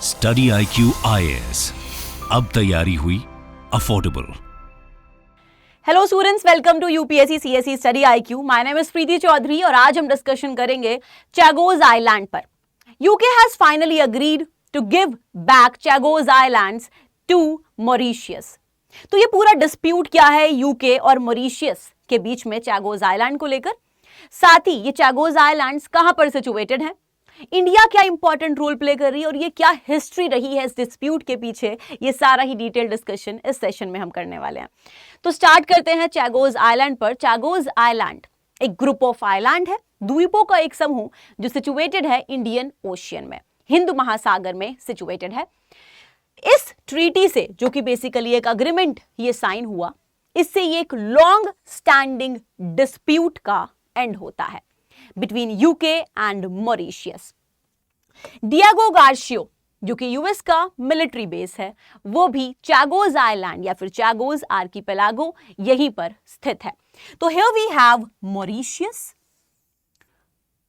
Study IQ IAS, अब तैयारी हुई affordable. Hello students, welcome to UPSC CSE study IQ। My name is Preeti Chaudhary और आज हम डिस्कशन करेंगे चैगोस आइलैंड पर। UK has finally agreed to give back Chagos islands to Mauritius. तो ये पूरा डिस्प्यूट क्या है यूके और मॉरिशियस के बीच में चैगोस आइलैंड को लेकर, साथ ही ये चैगोस आइलैंड्स कहां पर सिचुएटेड है, इंडिया क्या इंपॉर्टेंट रोल प्ले कर रही है और ये क्या हिस्ट्री रही है इस डिस्प्यूट के पीछे, ये सारा ही डिटेल डिस्कशन इस सेशन में हम करने वाले हैं। तो स्टार्ट करते हैं चैगोस आइलैंड पर। चैगोस आइलैंड एक ग्रुप ऑफ आइलैंड है, द्वीपों का एक समूह जो सिचुएटेड है इंडियन ओशियन में, हिंद महासागर में सिचुएटेड है। इस ट्रीटी से, जो कि बेसिकली एक अग्रीमेंट ये साइन हुआ, इससे ये एक लॉन्ग स्टैंडिंग डिस्प्यूट का एंड होता है between UK and Mauritius. Diego Garcia, जो कि यूएस का मिलिट्री बेस है, वो भी चैगोस आइलैंड या फिर चैगोस आर्किपेलागो यहीं पर स्थित है। तो here we have Mauritius.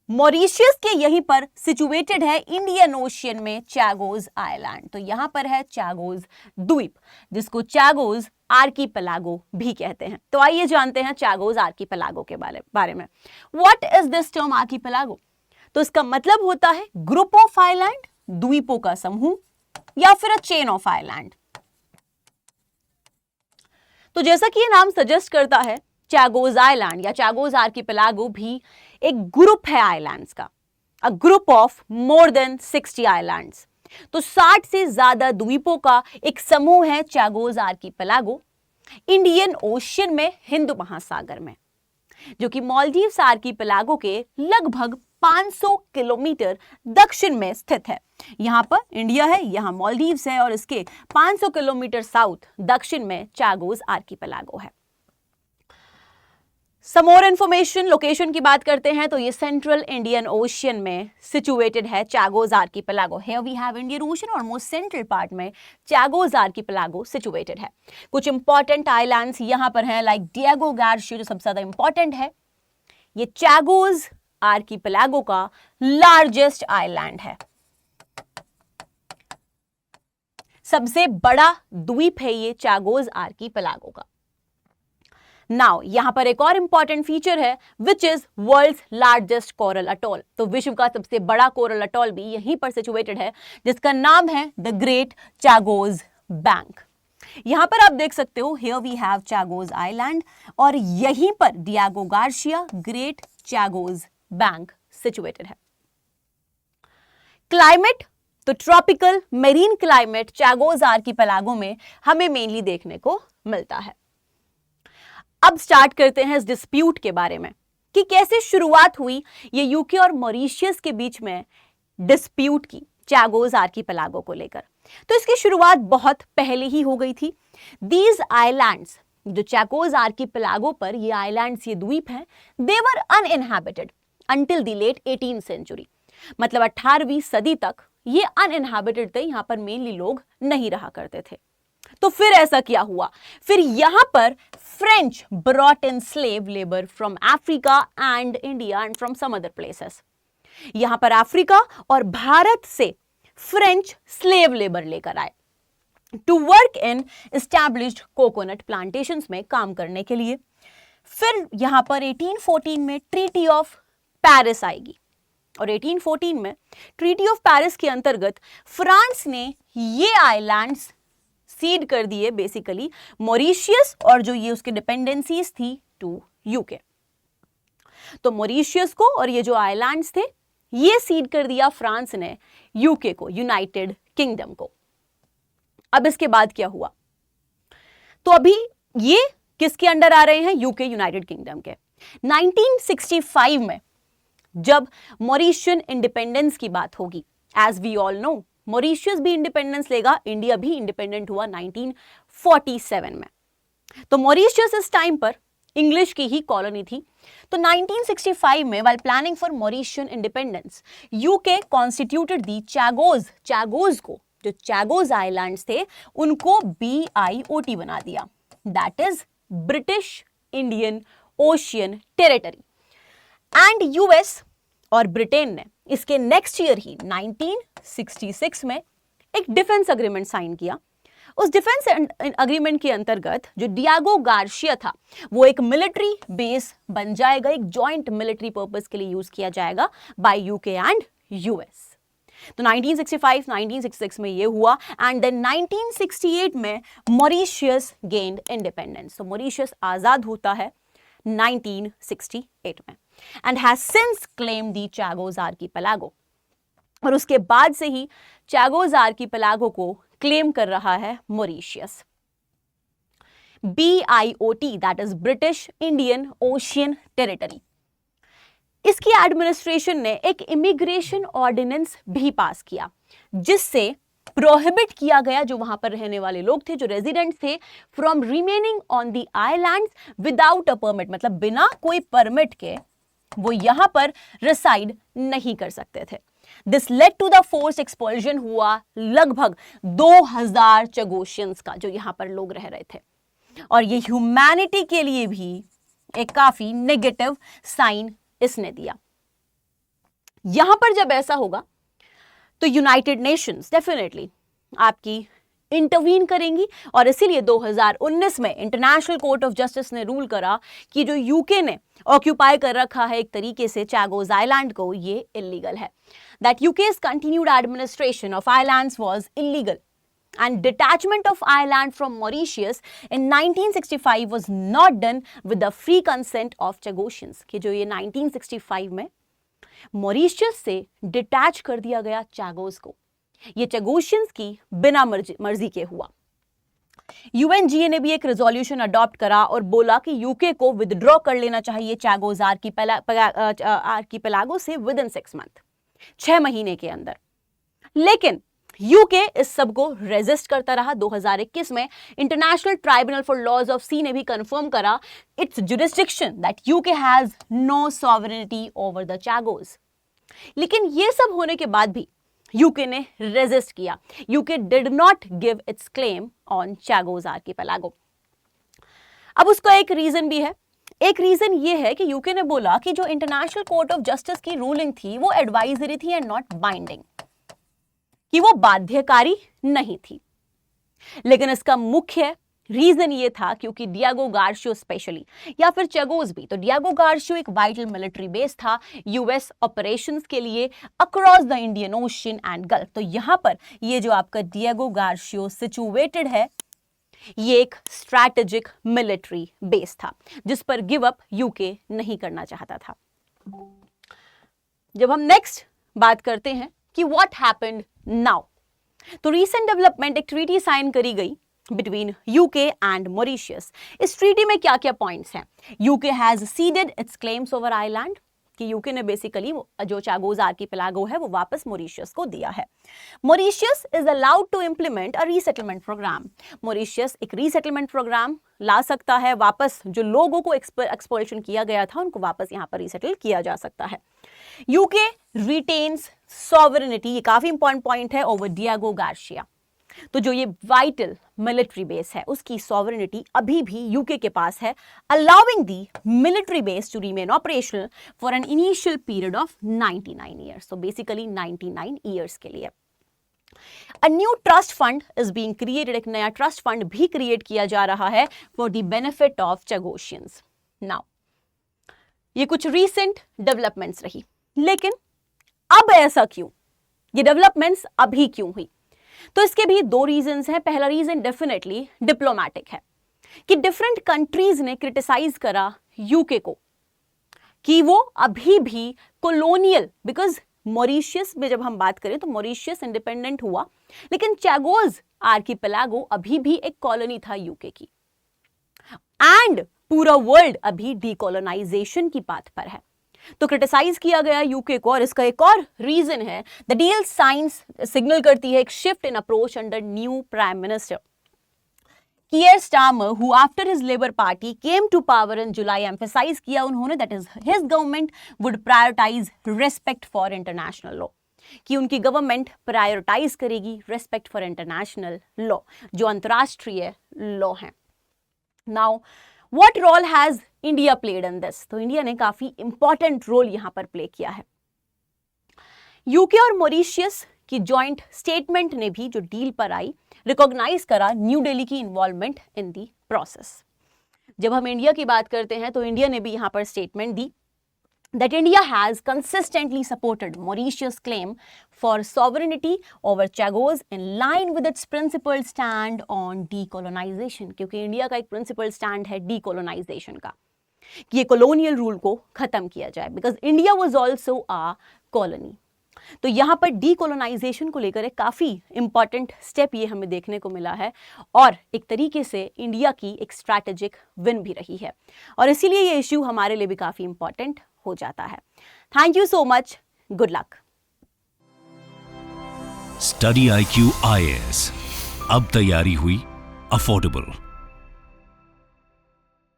Mauritius के यहीं पर सिचुएटेड है इंडियन ओशियन में चैगोस आइलैंड। तो यहां पर है चैगोस द्वीप, जिसको चैगोस आर्किपेलागो भी कहते हैं। तो आइए जानते हैं चैगोस आर्किपेलागो के बारे में। What is this term archipelago? तो इसका मतलब होता है ग्रुप ऑफ आइलैंड, द्वीपों का समूह, या फिर अ चेन ऑफ आइलैंड। तो जैसा कि ये नाम सजेस्ट करता है, चैगोस आइलैंड या चैगोस आर्किपेलागो भी एक ग्रुप है आइलैंड्स का, a group of more than 60 islands. तो 60 से ज्यादा द्वीपों का एक समूह है चैगोस आर्किपेलागो इंडियन ओशियन में, हिंद महासागर में, जो कि मालदीव्स आर्किपेलागो के लगभग 500 किलोमीटर दक्षिण में स्थित है। यहां पर इंडिया है, यहां मालदीव्स है और इसके 500 किलोमीटर साउथ दक्षिण में चैगोस आर्किपेलागो है। सम मोर इंफॉर्मेशन, लोकेशन की बात करते हैं तो ये सेंट्रल इंडियन ओशियन में सिचुएटेड है Chagos archipelago. Here we have Indian Ocean, almost central part में चैगोस आर्किपेलागो सिचुएटेड है। कुछ इंपॉर्टेंट आइलैंड्स यहां पर हैं, लाइक डिएगो गार्शियो जो सबसे ज्यादा इंपॉर्टेंट है। ये चैगोस आर्किपेलागो का लार्जेस्ट आइलैंड है, सबसे बड़ा द्वीप है ये चैगोस आर्किपेलागो का। नाउ यहां पर एक और इंपॉर्टेंट फीचर है, which is world's largest coral atoll. तो विश्व का सबसे बड़ा कोरल अटोल भी यहीं पर सिचुएटेड है, जिसका नाम है द ग्रेट चैगोस बैंक। यहां पर आप देख सकते हो, here we have Chagos island और यहीं पर Diego Garcia, Great Chagos Bank situated है। क्लाइमेट, तो tropical marine climate Chagos archipelago में हमें मेनली देखने को मिलता है। अब स्टार्ट करते हैं इस डिस्प्यूट के बारे में कि कैसे शुरुआत हुई ये यूके और मॉरिशियस के बीच में डिस्प्यूट की चैगोस आर्किपेलागो को लेकर। तो इसकी शुरुआत बहुत पहले ही हो गई थी। दीज आइलैंड्स, जो चैगोस आर्किपेलागो पर ये आइलैंड्स, ये द्वीप हैं, they were uninhabited until the late 18th century. मतलब 18वीं सदी तक ये अनइनहैबिटेड थे, यहां पर मेनली लोग नहीं रहा करते थे। तो फिर ऐसा क्या हुआ? फिर यहां पर French brought in slave labour from Africa and India and from some other places. यहां पर अफ्रीका और भारत से फ्रेंच स्लेव लेबर लेकर आए to work in established coconut plantations में काम करने के लिए। फिर यहां पर 1814 में ट्रीटी ऑफ पेरिस आएगी और 1814 में ट्रीटी ऑफ पेरिस के अंतर्गत फ्रांस ने ये आइलैंड्स सीड कर दिए बेसिकली मॉरिशियस और जो ये उसके डिपेंडेंसीज थी टू यूके। तो मॉरिशियस को और ये जो आइलैंड्स थे ये सीड कर दिया फ्रांस ने यूके को, यूनाइटेड किंगडम को। अब इसके बाद क्या हुआ? तो अभी ये किसके अंडर आ रहे हैं? यूके, यूनाइटेड किंगडम के। 1965 में जब मॉरिशियन इंडिपेंडेंस की बात होगी, as we all know Mauritius भी इंडिपेंडेंस लेगा, इंडिया भी इंडिपेंडेंट हुआ 1947 में। तो मॉरिशियस इस टाइम पर इंग्लिश की ही कॉलोनी थी। तो 1965 में while planning for Mauritian independence, UK constituted the Chagos को, जो चैगोस आइलैंड्स थे उनको BIOT बना दिया, that is British Indian Ocean Territory. And US और ब्रिटेन ने इसके नेक्स्ट ईयर ही 1966 में एक डिफेंस अग्रीमेंट साइन किया। उस डिफेंस अग्रीमेंट के अंतर्गत जो डियागो गार्शिया था वो एक मिलिट्री बेस बन जाएगा, एक जॉइंट मिलिट्री पर्पस के लिए यूज किया जाएगा बाय यूके एंड यूएस। तो 1965 1966 में ये हुआ एंड देन 1968 में मॉरिशियस गेन्ड इंडिपेंडेंस। तो मॉरिशियस आजाद होता है 1968 में and has since claimed the Chagos archipelago. और उसके बाद से ही चैगोस आर्किपेलागो को क्लेम कर रहा है Mauritius. BIOT that is British Indian Ocean territory. इसकी एडमिनिस्ट्रेशन ने एक इमिग्रेशन ऑर्डिनेंस भी पास किया जिससे प्रोहिबिट किया गया जो वहां पर रहने वाले लोग थे, जो रेजिडेंट थे, from remaining on the islands without a permit, मतलब बिना कोई परमिट के वो यहां पर रिसाइड नहीं कर सकते थे। This led to the force expulsion हुआ लगभग 2000 चगोशियंस का जो यहां पर लोग रह रहे थे। और ये ह्यूमैनिटी के लिए भी एक काफी नेगेटिव साइन इसने दिया। यहां पर जब ऐसा होगा तो यूनाइटेड नेशंस डेफिनेटली आपकी इंटरवीन करेंगी और इसीलिए 2019 में इंटरनेशनल कोर्ट ऑफ जस्टिस ने रूल करा कि जो यूके ने ऑक्यूपाई कर रखा है एक तरीके से चैगोस आइलैंड को, ये इलीगल है। That UK's continued administration of islands was illegal and detachment of Ireland from Mauritius in 1965 was not done with the free consent of Chagosians। कि जो ये 1965 में मॉरिशियस से डिटैच कर दिया गया चैगोस को, ये चगोशियंस की बिना मर्जी के हुआ। यूएनजीए ने भी एक रेजोल्यूशन अडॉप्ट करा और बोला कि यूके को विदड्रॉ कर लेना चाहिए चैगोस आर्किपेलागो से विद इन 6 मंथ, 6 महीने के अंदर। लेकिन यूके इस सब को रेजिस्ट करता रहा। 2021 में international tribunal for laws of sea ने भी कंफर्म करा its jurisdiction that UK has no sovereignty over the Chagos. लेकिन ये सब होने के बाद भी यूके ने रेजिस्ट किया। UK did not give its claim on Chagos archipelago. अब उसका एक रीजन भी है। एक रीजन ये है कि यूके ने बोला कि जो इंटरनेशनल कोर्ट ऑफ जस्टिस की रूलिंग थी वो एडवाइजरी थी एंड नॉट बाइंडिंग, कि वो बाध्यकारी नहीं थी। लेकिन इसका मुख्य रीजन ये था क्योंकि डियागो गार्शियो स्पेशली या फिर चैगोस भी, तो डियागो गार्शियो एक वाइटल मिलिट्री बेस था यूएस ऑपरेशंस के लिए across the Indian ocean and gulf. तो यहां पर ये जो आपका डियागो गार्शियो सिचुएटेड है ये एक स्ट्रैटेजिक मिलिट्री बेस था जिस पर गिव अप यूके नहीं करना चाहता था। जब हम नेक्स्ट बात करते हैं कि व्हाट हैपेंड नाउ, तो रीसेंट डेवलपमेंट, एक ट्रीटी साइन करी गई बिटवीन यूके एंड मॉरिशियस। इस ट्रीटी में क्या क्या पॉइंट्स हैं? UK has seeded it's claims over island, कि यूके ने बेसिकली जो चैगोस आर्किपेलागो है वो वापस मॉरिशियस को दिया है। Mauritius is allowed to implement a resettlement programme. Mauritius एक रीसेटलमेंट प्रोग्राम ला सकता है, वापस जो लोगों को एक्सपल्शन किया गया था उनको वापस यहाँ पर रीसेटल किया जा सकता है। यूके रिटेन्स सॉवरेनिटी, ये काफी इंपॉर्टेंट पॉइंट है, ओवर डियागो गार्शिया। तो जो ये वाइटल मिलिट्री बेस है उसकी सॉवरेनिटी अभी भी यूके के पास है, allowing the military base to remain operational for an initial period of 99 years. तो बेसिकली 99 ईयर्स के लिए। A new trust fund is being created, एक नया ट्रस्ट फंड भी क्रिएट किया जा रहा है for the benefit of Chagossians. Now ये कुछ रीसेंट डेवलपमेंट्स रही, लेकिन अब ऐसा क्यों, ये डेवलपमेंट्स अभी क्यों हुई? तो इसके भी 2 रीजंस हैं। पहला रीजन डेफिनेटली डिप्लोमैटिक है कि डिफरेंट कंट्रीज ने क्रिटिसाइज करा यूके को कि वो अभी भी कॉलोनियल, बिकॉज मॉरिशियस में जब हम बात करें तो मॉरिशियस इंडिपेंडेंट हुआ, लेकिन चैगोस आर्किपेलागो अभी भी एक कॉलोनी था यूके की, एंड पूरा वर्ल्ड अभी डीकोलोनाइजेशन की पाथ पर है। तो क्रिटिसाइज किया गया यूके को। और इसका एक और रीजन है, द डील साइंस सिग्नल करती है एक shift in approach under new prime minister Keir Starmer, who after his Labour Party came to power in July, emphasise किया उन्होंने that is his government would prioritise respect for international law, कि उनकी government prioritise करेगी respect for international law, जो अंतरराष्ट्रीय law है। Now what role has India played in this? तो India ने काफी इंपॉर्टेंट रोल यहां पर प्ले किया है। यूके और मॉरिशियस कि जॉइंट स्टेटमेंट ने भी जो डील पर आई रिकॉग्नाइज करा न्यू दिल्ली की इन्वॉल्वमेंट इन दी प्रोसेस। जब हम इंडिया की बात करते हैं तो इंडिया ने भी यहां पर statement the that India has consistently supported Mauritius' claim for sovereignty over Chagos in line with its principled stand on decolonization, क्योंकि इंडिया का एक principled stand है decolonization का कि ये colonial rule को खत्म किया जाए, because India was also a colony। तो यहाँ पर डीकोलोनाइजेशन को लेकर एक काफ़ी इंपॉर्टेंट स्टेप ये हमें देखने को मिला है और एक तरीके से इंडिया की एक स्ट्रैटेजिक विन भी रही है और इसीलिए ये इश्यू हमारे लिए भी काफ़ी इंपॉर्टेंट हो जाता है। Thank you so much, good luck. Study IQ IAS, अब तैयारी हुई अफोर्डेबल।